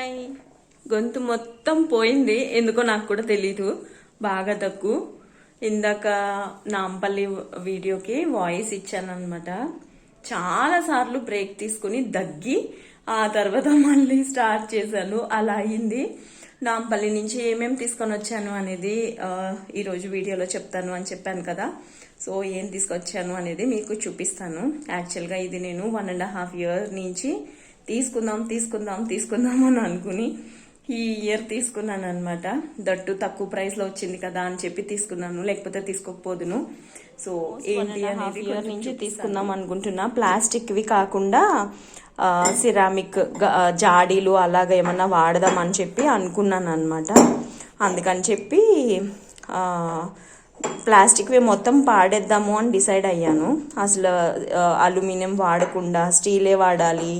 Hi. గొంతు మొత్తం పోయింది, ఎందుకో నాకు కూడా తెలీదు. బాగా దగ్గు. ఇందాక నాంపల్లి వీడియోకి వాయిస్ ఇచ్చాను అనమాట. చాలా సార్లు బ్రేక్ తీసుకుని దగ్గి ఆ తర్వాత మళ్ళీ స్టార్ట్ చేశాను. అలా అయింది. నాంపల్లి నుంచి ఏమేమి తీసుకొని వచ్చాను అనేది ఈరోజు వీడియోలో చెప్తాను అని చెప్పాను కదా. సో ఏం తీసుకొచ్చాను అనేది మీకు చూపిస్తాను. యాక్చువల్గా ఇది నేను 1.5 years నుంచి తీసుకుందాం అని అనుకుని ఈ ఇయర్ తీసుకున్నాను అనమాట. దట్టు తక్కువ ప్రైస్ లో వచ్చింది కదా అని చెప్పి తీసుకున్నాను, లేకపోతే తీసుకోకపోదును. సో ఏంటి అనేది ఇయర్ నుంచి తీసుకుందాం అనుకుంటున్నా. ప్లాస్టిక్వి కాకుండా సిరామిక్ జాడీలు అలాగ ఏమన్నా వాడదాం అని చెప్పి అనుకున్నాను అనమాట. అందుకని చెప్పి ప్లాస్టిక్వి మొత్తం పాడేద్దాము అని డిసైడ్ అయ్యాను. అసలు అల్యూమినియం వాడకుండా స్టీలే వాడాలి,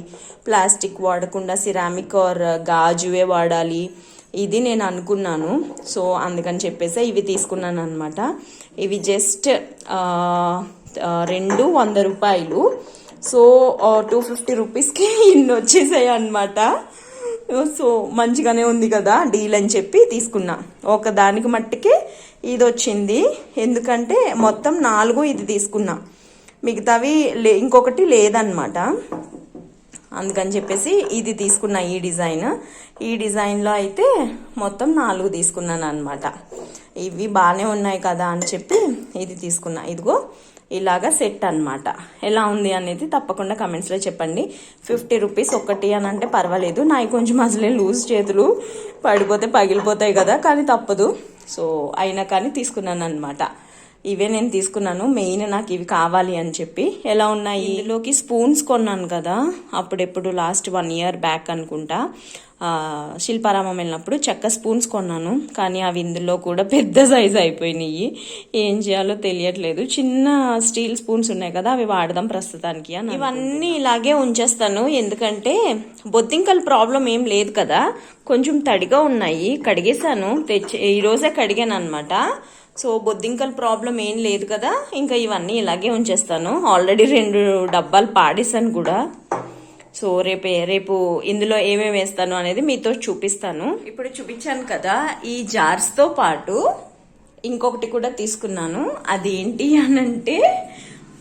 ప్లాస్టిక్ వాడకుండా సిరామిక్ ఆర్ గాజువే వాడాలి, ఇది నేను అనుకున్నాను. సో అందుకని చెప్పేసి ఇవి తీసుకున్నాను అనమాట. ఇవి జస్ట్ 100 రూపాయలు. సో 250 రూపీస్కి ఇన్ని వచ్చేసాయి అనమాట. సో మంచిగానే ఉంది కదా డీల్ అని చెప్పి తీసుకున్నా. ఒకదానికి మట్టికి ఇది వచ్చింది, ఎందుకంటే మొత్తం 4 ఇది తీసుకున్నా, మిగతావి ఇంకొకటి లేదనమాట. అందుకని చెప్పేసి ఇది తీసుకున్నా. ఈ డిజైన్లో అయితే మొత్తం 4 తీసుకున్నాను అనమాట. ఇవి బాగానే ఉన్నాయి కదా అని చెప్పి ఇది తీసుకున్నా. ఇదిగో ఇలాగా సెట్ అనమాట. ఎలా ఉంది అనేది తప్పకుండా కమెంట్స్లో చెప్పండి. 50 రూపీస్ ఒకటి అని అంటే పర్వాలేదు. నాకు కొంచెం అసలే లూజ్ చేతులు, పడిపోతే పగిలిపోతాయి కదా, కానీ తప్పదు. సో అయినా కానీ తీసుకున్నాను అనమాట. ఇవే నేను తీసుకున్నాను. మెయిన్ నాకు ఇవి కావాలి అని చెప్పి. ఎలా ఉన్నాయి, ఇందులోకి స్పూన్స్ కొన్నాను కదా అప్పుడెప్పుడు, లాస్ట్ 1 year బ్యాక్ అనుకుంటా, శిల్పారామం వెళ్ళినప్పుడు చెక్క స్పూన్స్ కొన్నాను. కానీ అవి ఇందులో కూడా పెద్ద సైజ్ అయిపోయినాయి. ఏం చేయాలో తెలియట్లేదు. చిన్న స్టీల్ స్పూన్స్ ఉన్నాయి కదా, అవి వాడదాం ప్రస్తుతానికి అని. ఇవన్నీ ఇలాగే ఉంచేస్తాను, ఎందుకంటే బొద్దింకల ప్రాబ్లం ఏం లేదు కదా. కొంచెం తడిగా ఉన్నాయి, కడిగేశాను, ఈరోజే కడిగాను అనమాట. సో బొద్దింకల ప్రాబ్లం ఏం లేదు కదా, ఇంకా ఇవన్నీ ఇలాగే ఉంచేస్తాను. ఆల్రెడీ 2 డబ్బాలు పాడేసాను కూడా. సో రేపు ఇందులో ఏమేమి వేస్తాను అనేది మీతో చూపిస్తాను. ఇప్పుడు చూపించాను కదా, ఈ జార్స్తో పాటు ఇంకొకటి కూడా తీసుకున్నాను. అదేంటి అనంటే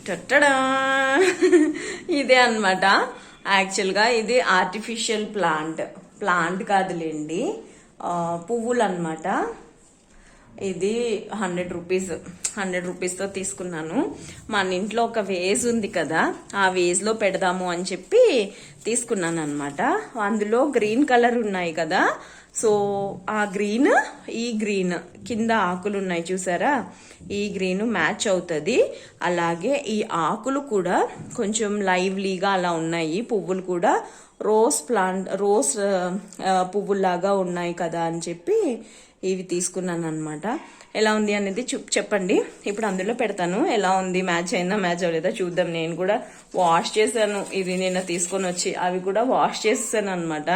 టట్టడా ఇదే అనమాట. యాక్చువల్గా ఇది ఆర్టిఫిషియల్ ప్లాంట్ కాదులేండి, పువ్వులు అనమాట. ఇది 100 రూపీస్తో తీసుకున్నాను. మన ఇంట్లో ఒక వేజ్ ఉంది కదా, ఆ వేజ్లో పెడదాము అని చెప్పి తీసుకున్నాను అనమాట. అందులో గ్రీన్ కలర్ ఉన్నాయి కదా, సో ఆ గ్రీన్, ఈ గ్రీన్ కింద ఆకులు ఉన్నాయి చూసారా, ఈ గ్రీన్ మ్యాచ్ అవుతుంది. అలాగే ఈ ఆకులు కూడా కొంచెం లైవ్లీగా అలా ఉన్నాయి. పువ్వులు కూడా రోజ్ పువ్వుల్లాగా ఉన్నాయి కదా అని చెప్పి ఇవి తీసుకున్నాను అనమాట. ఎలా ఉంది అనేది చెప్పండి. ఇప్పుడు అందులో పెడతాను. ఎలా ఉంది, మ్యాచ్ అయిందా మ్యాచ్ అవ్వలేదా చూద్దాం. నేను కూడా వాష్ చేశాను, ఇది నిన్న తీసుకొని వచ్చి అవి కూడా వాష్ చేసేసాను అనమాట.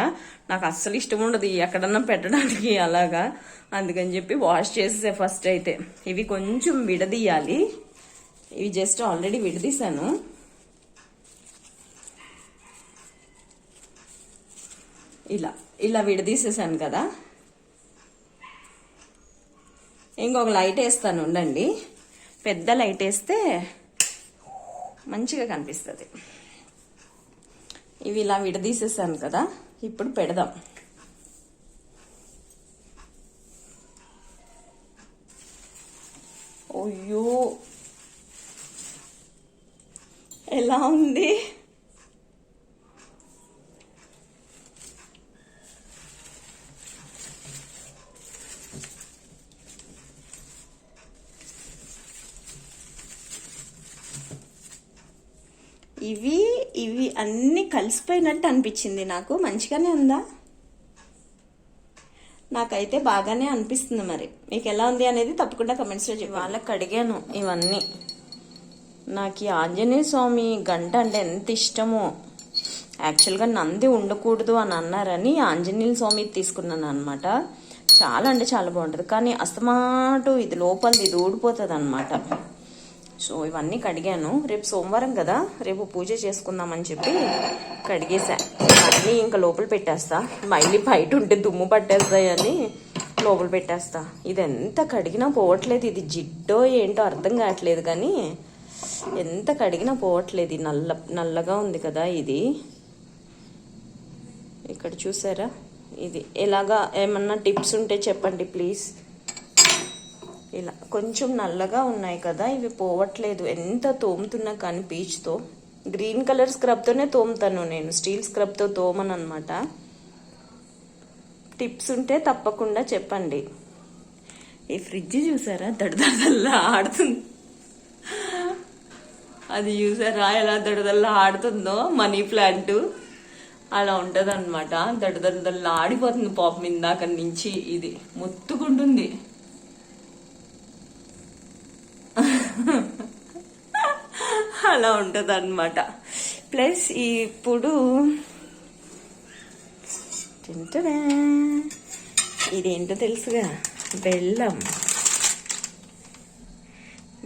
నాకు అస్సలు ఇష్టం ఉండదు ఎక్కడన్నా పెట్టడానికి అలాగా, అందుకని చెప్పి వాష్ చేసేసా ఫస్ట్. అయితే ఇవి కొంచెం విడదీయాలి. ఇవి జస్ట్ ఆల్రెడీ విడదీశాను. ఇలా విడదీసేసాను కదా. ఇంకొక లైట్ వేస్తాను ఉండండి, పెద్ద లైట్ వేస్తే మంచిగా కనిపిస్తుంది. ఇవి ఇలా విడదీసేసాను కదా, ఇప్పుడు పెడదాం. అయ్యో ఎలా ఉంది, ఇవి అన్నీ కలిసిపోయినట్టు అనిపించింది నాకు. మంచిగానే ఉందా? నాకైతే బాగానే అనిపిస్తుంది. మరి మీకు ఎలా ఉంది అనేది తప్పకుండా కమెంట్స్లో చెప్పి. వాళ్ళకి అడిగాను ఇవన్నీ. నాకు ఈ ఆంజనేయ స్వామి గంట అంటే ఎంత ఇష్టమో. యాక్చువల్గా నంది ఉండకూడదు అని అన్నారని ఆంజనేయ స్వామి తీసుకున్నాను అనమాట. చాలా అంటే చాలా బాగుంటుంది, కానీ అస్తమాటు ఇది లోపలిది ఇది ఊడిపోతుంది అనమాట. సో ఇవన్నీ కడిగాను. రేపు సోమవారం కదా, రేపు పూజ చేసుకుందామని చెప్పి కడిగేసా. ఇవన్నీ ఇంకా లోపల పెట్టేస్తా, మళ్ళీ బయట ఉంటే దుమ్ము పట్టేస్తాయని లోపల పెట్టేస్తా. ఇది ఎంత కడిగినా పోవట్లేదు, ఇది జిడ్డో ఏంటో అర్థం కావట్లేదు, కానీ ఎంత కడిగినా పోవట్లేదు. నల్లగా ఉంది కదా ఇది. ఇక్కడ చూసారా, ఇది ఎలాగా ఏమన్నా టిప్స్ ఉంటే చెప్పండి ప్లీజ్. ఇలా కొంచెం నల్లగా ఉన్నాయి కదా, ఇవి పోవట్లేదు. ఎంత తోముతున్నా కానీ పీచ్తో, గ్రీన్ కలర్ స్క్రబ్తోనే తోముతాను నేను, స్టీల్ స్క్రబ్తో తోమను అనమాట. టిప్స్ ఉంటే తప్పకుండా చెప్పండి. ఈ ఫ్రిడ్జ్ చూసారా దడదల్లా ఆడుతుంది, అది చూసారా ఎలా దడదల్లా ఆడుతుందో. మనీ ప్లాంట్ అలా ఉంటుంది అనమాట, దడదల్లా ఆడిపోతుంది పాపం ఇందాక నుంచి. ఇది మొత్తుకుంటుంది. అలా ఉంటుంది అనమాట. ప్లస్ ఇప్పుడు ఇదేంటో తెలుసుగా,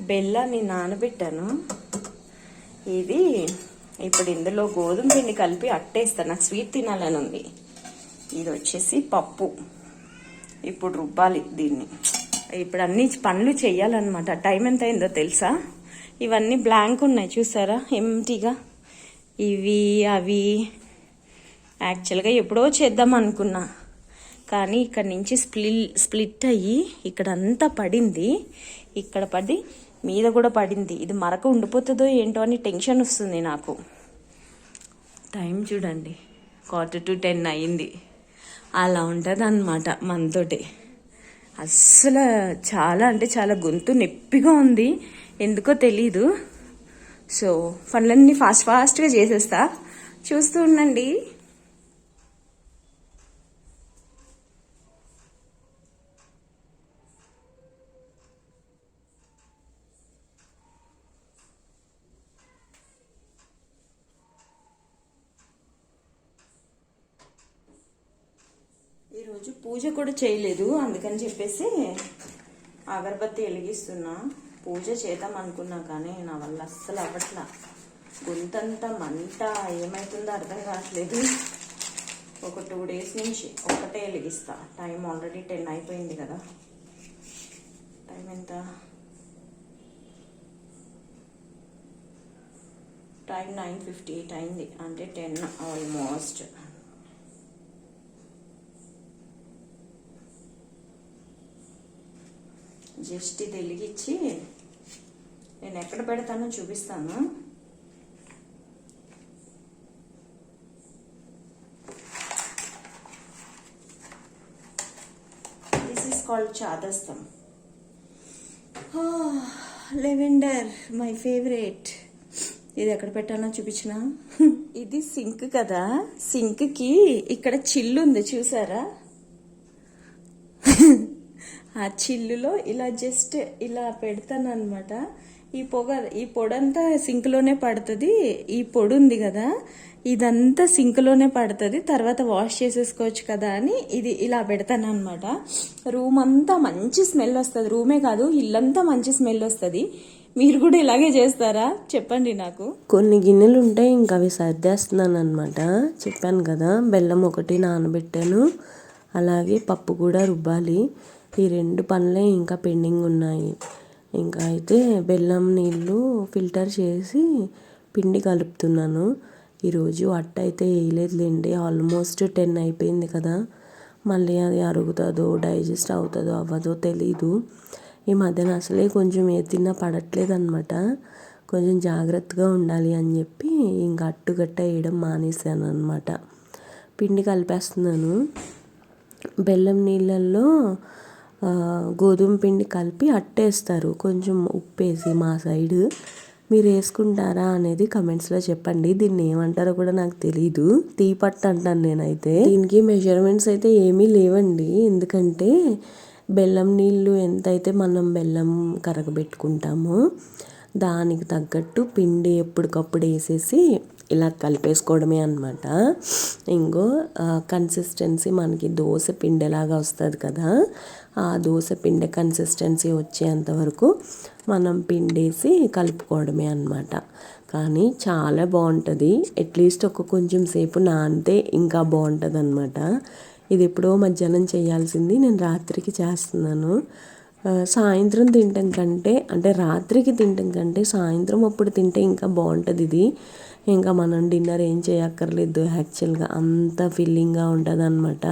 బెల్లాన్ని నానబెట్టాను. ఇది ఇప్పుడు ఇందులో గోధుమ పిండి కలిపి అట్టేస్తాను, నాకు స్వీట్ తినాలని ఉంది. ఇది వచ్చేసి పప్పు, ఇప్పుడు రుబ్బాలి దీన్ని. ఇప్పుడు అన్ని పనులు చెయ్యాలన్నమాట. టైం ఎంత అయిందో తెలుసా, ఇవన్నీ బ్లాంక్ ఉన్నాయి చూసారా, ఎంటీగా. ఇవి అవి యాక్చువల్గా ఎప్పుడో చేద్దాం అనుకున్నా, కానీ ఇక్కడ నుంచి స్ప్లిట్ అయ్యి ఇక్కడ అంతా పడింది, ఇక్కడ పడి మీద కూడా పడింది. ఇది మరక ఉండిపోతుందో ఏంటో అని టెన్షన్ వస్తుంది నాకు. టైం చూడండి, 9:45 అయింది. అలా ఉంటుంది అన్నమాట మనతోటి. అస్సలు చాలా అంటే చాలా గొంతు నొప్పిగా ఉంది, ఎందుకో తెలీదు. సో పనులన్నీ ఫాస్ట్గా చేసేస్తా, చూస్తూ ఉండండి. ఈరోజు పూజ కూడా చేయలేదు, అందుకని చెప్పేసి అగరబత్తి వెలిగిస్తున్నా. పూజ చేద్దాం అనుకున్నా కానీ నా వల్ల అస్సలు అవ్వట్లా, గొంతంతా మంట, ఏమవుతుందో అర్థం కావట్లేదు. ఒక 2 days నుంచి ఒక్కటే వెలిగిస్తా. టైం ఆల్రెడీ 10 అయిపోయింది కదా, టైం ఎంత, టైం 9:58 అయింది, అంటే 10 ఆల్మోస్ట్. జస్ట్ ఇది వెలిగించి నేను ఎక్కడ పెడతానో చూపిస్తాను. దిస్ ఈస్ కాల్డ్ చాదస్తం. Lavender my favourite. ఇది ఎక్కడ పెట్టానో చూపించిన. ఇది సింక్ కదా, సింక్కి ఇక్కడ చిల్లు ఉంది చూసారా, ఆ చిల్లులో ఇలా జస్ట్ ఇలా పెడతాను అనమాట. ఈ పొడంతా సింక్లోనే పడుతుంది. ఈ పొడి ఉంది కదా, ఇదంతా సింక్లోనే పడుతుంది, తర్వాత వాష్ చేసేసుకోవచ్చు కదా అని ఇది ఇలా పెడతాను అనమాట. రూమ్ అంతా మంచి స్మెల్ వస్తుంది, రూమే కాదు ఇల్లంతా మంచి స్మెల్ వస్తుంది. మీరు కూడా ఇలాగే చేస్తారా చెప్పండి నాకు. కొన్ని గిన్నెలు ఉంటాయి, ఇంకా అవి సర్దేస్తున్నాను అనమాట. చెప్పాను కదా, బెల్లం ఒకటి నానబెట్టాను, అలాగే పప్పు కూడా రుబ్బాలి. ఈ 2 పనులే ఇంకా పెండింగ్ ఉన్నాయి. ఇంకా అయితే బెల్లం నీళ్ళు ఫిల్టర్ చేసి పిండి కలుపుతున్నాను. ఈరోజు అట్ట అయితే వేయలేదులేండి, ఆల్మోస్ట్ 10 అయిపోయింది కదా. మళ్ళీ అది అరుగుతుందో డైజెస్ట్ అవుతుందో అవ్వదో తెలీదు. ఈ మధ్యన అసలే కొంచెం ఏ తిన్నా పడట్లేదు అనమాట. కొంచెం జాగ్రత్తగా ఉండాలి అని చెప్పి ఇంకా అట్టుగట్ట వేయడం మానేసాను అనమాట. పిండి కలిపేస్తున్నాను. బెల్లం నీళ్ళల్లో గోధుమ పిండి కలిపి అట్టేస్తారు, కొంచెం ఉప్పేసి. మా సైడ్ మీరు వేసుకుంటారా అనేది కమెంట్స్లో చెప్పండి. దీన్ని ఏమంటారో కూడా నాకు తెలీదు, తీపట్టు అంటాను నేనైతే. దీనికి మెజర్మెంట్స్ అయితే ఏమీ లేవండి, ఎందుకంటే బెల్లం నీళ్ళు ఎంతైతే మనం బెల్లం కరగబెట్టుకుంటామో దానికి తగ్గట్టు పిండి ఎప్పటికప్పుడు వేసేసి ఇలా కలిపేసుకోవడమే అనమాట. ఇంకో కన్సిస్టెన్సీ మనకి దోశ పిండిలాగా వస్తుంది కదా, ఆ దోశ పిండి కన్సిస్టెన్సీ వచ్చేంత వరకు మనం పిండేసి కలుపుకోవడమే అనమాట. కానీ చాలా బాగుంటుంది. అట్లీస్ట్ కొంచెం సేపు నానితే ఇంకా బాగుంటుంది అనమాట. ఇది ఎప్పుడో మధ్యాహ్నం చేయాల్సింది నేను రాత్రికి చేస్తున్నాను. సాయంత్రం తినటం కంటే, అంటే రాత్రికి తినటం కంటే సాయంత్రం అప్పుడు తింటే ఇంకా బాగుంటుంది ఇది. ఇంకా మనం డిన్నర్ ఏం చేయక్కర్లేదు, యాక్చువల్గా అంత ఫిల్లింగ్గా ఉంటుంది అనమాట.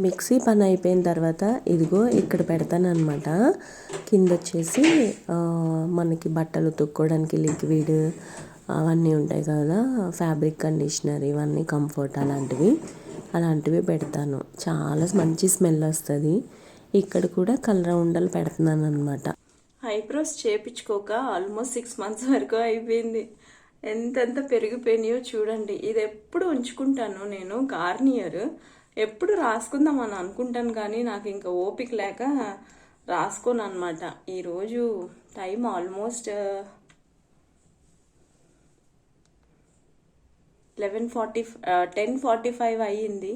మిక్సీ పని అయిపోయిన తర్వాత ఇదిగో ఇక్కడ పెడతాను అనమాట. కింద వచ్చేసి మనకి బట్టలు ఉతుక్కోవడానికి లిక్విడ్ అవన్నీ ఉంటాయి కదా, ఫ్యాబ్రిక్ కండిషనర్, ఇవన్నీ కంఫర్ట్ అలాంటివి పెడతాను. చాలా మంచి స్మెల్ వస్తుంది. ఇక్కడ కూడా కలర్ ఉండలు పెడుతున్నాను అనమాట. ఐబ్రోస్ చేపించుకోక ఆల్మోస్ట్ 6 months వరకు అయిపోయింది. ఎంతెంత పెరిగిపోయినాయో చూడండి. ఇది ఎప్పుడు ఉంచుకుంటాను నేను, గార్నియర్ ఎప్పుడు రాసుకుందాం అని అనుకుంటాను, కానీ నాకు ఇంకా ఓపిక లేక రాసుకోను అనమాట. ఈరోజు టైం ఆల్మోస్ట్ 10:45 అయ్యింది.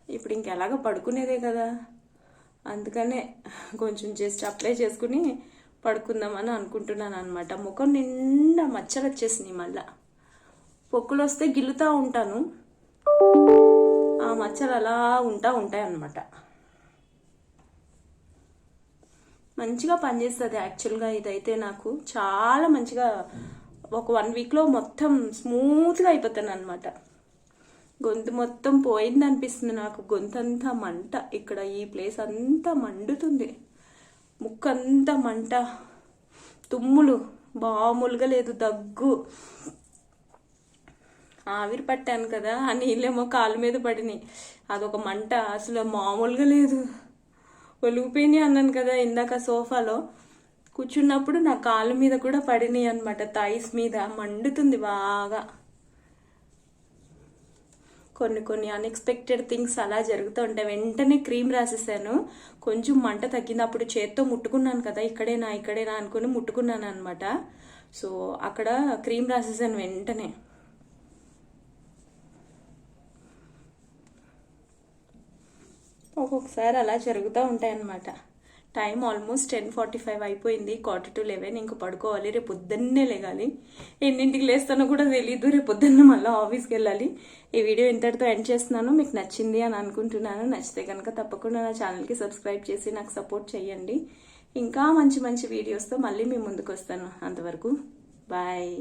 ఇప్పుడు ఇంకెలాగ పడుకునేదే కదా, అందుకనే కొంచెం జస్ట్ అప్లై చేసుకుని పడుకుందామని అనుకుంటున్నాను అనమాట. ముఖం నిండా మచ్చలు వచ్చేసినాయి. మళ్ళా పొక్కులు వస్తే గిల్లుతూ ఉంటాను, ఆ మచ్చలు అలా ఉంటాయి అన్నమాట. మంచిగా పనిచేస్తుంది యాక్చువల్గా. ఇదైతే నాకు చాలా మంచిగా ఒక 1 weekలో మొత్తం స్మూత్గా అయిపోతాను అనమాట. గొంతు మొత్తం పోయింది అనిపిస్తుంది నాకు. గొంతు అంతా మంట, ఇక్కడ ఈ ప్లేస్ అంతా మండుతుంది, ముక్కంతా మంట, తుమ్ములు మామూలుగా లేదు, దగ్గు. ఆవిరి పట్టాను కదా, ఆ నీళ్ళేమో కాళ్ళ మీద పడినాయి, అదొక మంట అసలు మామూలుగా లేదు. ఒలిగిపోయినాయి అన్నాను కదా ఇందాక, సోఫాలో కూర్చున్నప్పుడు నా కాళ్ళ మీద కూడా పడినాయి అనమాట, థైస్ మీద మండుతుంది బాగా. కొన్ని అన్ఎక్స్పెక్టెడ్ థింగ్స్ అలా జరుగుతూ ఉంటాయి. వెంటనే క్రీమ్ రాసేసాను, కొంచెం మంట తగ్గింది. అప్పుడు చేత్తో ముట్టుకున్నాను కదా, ఇక్కడేనా అనుకుని ముట్టుకున్నాను అనమాట. సో అక్కడ క్రీమ్ రాసేసాను వెంటనే. ఒక్కొక్కసారి అలా జరుగుతూ ఉంటాయి అన్నమాట. టైం ఆల్మోస్ట్ 10:45 అయిపోయింది, 10:45. ఇంక పడుకోవాలి, రేపు పొద్దున్నే లేగాలి. ఎన్నింటికి లేస్తానో కూడా తెలీదు, రేపు పొద్దున్న మళ్ళీ ఆఫీస్కి వెళ్ళాలి. ఈ వీడియో ఇంతటితో ఎండ్ చేస్తున్నాను. మీకు నచ్చింది అని అనుకుంటున్నాను. నచ్చితే కనుక తప్పకుండా నా ఛానల్కి సబ్స్క్రైబ్ చేసి నాకు సపోర్ట్ చేయండి. ఇంకా మంచి మంచి వీడియోస్తో మళ్ళీ మీ ముందుకు వస్తాను. అంతవరకు బాయ్.